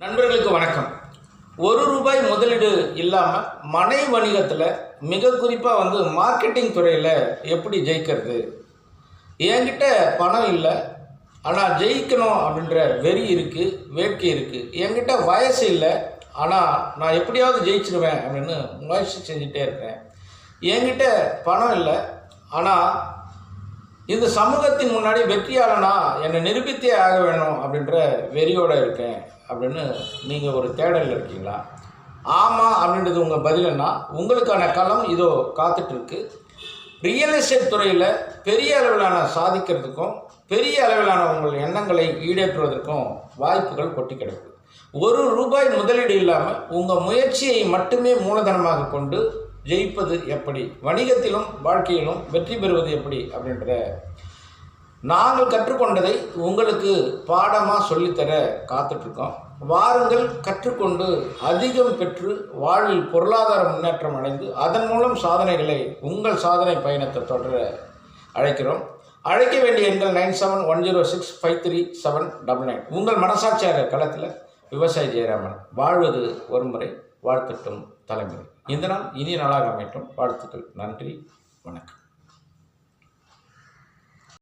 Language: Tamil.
நண்பர்களுக்கு வணக்கம். ₹1 முதலீடு இல்லாமல் மனை வணிகத்தில் மிக குறிப்பாக மார்க்கெட்டிங் துறையில் எப்படி ஜெயிக்கிறது? என்கிட்ட பணம் இல்லை, ஆனால் ஜெயிக்கணும் அப்படின்ற வெறி இருக்குது, வேட்கை இருக்குது. என்கிட்ட வயசு இல்லை, ஆனால் நான் எப்படியாவது ஜெயிச்சிடுவேன் அப்படின்னு முயற்சி செஞ்சுட்டே இருக்கேன். என்கிட்ட பணம் இல்லை, ஆனால் இந்த சமூகத்தின் முன்னாடி வெற்றியாளனா என்னை நிரூபித்தே ஆக வேணும் அப்படின்ற வெறியோடு இருக்கேன் அப்படின்னு நீங்கள் ஒரு தேடலில் இருக்கீங்களா? ஆமாம் அப்படின்றது உங்கள் பதிலுன்னா உங்களுக்கான களம் இதோ காத்துட்ருக்கு. ரியல் எஸ்டேட் துறையில் பெரிய அளவிலான சாதிக்கிறதுக்கும் பெரிய அளவிலான உங்கள் எண்ணங்களை ஈடேற்றுவதற்கும் வாய்ப்புகள் கொட்டி கிடக்கு. ₹1 முதலீடு இல்லாமல் உங்கள் முயற்சியை மட்டுமே மூலதனமாக கொண்டு ஜெயிப்பது எப்படி, வணிகத்திலும் வாழ்க்கையிலும் வெற்றி பெறுவது எப்படி அப்படின்ற நாங்கள் கற்றுக்கொண்டதை உங்களுக்கு பாடமாக சொல்லித்தர காத்துட்ருக்கோம். வாருங்கள், கற்றுக்கொண்டு அதிகம் பெற்று வாழ்வில் பொருளாதார முன்னேற்றம் அடைந்து அதன் மூலம் சாதனைகளை உங்கள் சாதனை பயணத்தை தொடர அழைக்கிறோம். அழைக்க வேண்டிய எண்கள் 9710653799. உங்கள் மனசாட்சியாக களத்தில் விவசாயி ஜெயராமன். வாழ்வது ஒருமுறை, வாழ்த்தட்டும் தலைமுறை. இந்த நாள் இனிய நாளாக அமையட்டும். வாழ்த்துக்கள். நன்றி, வணக்கம்.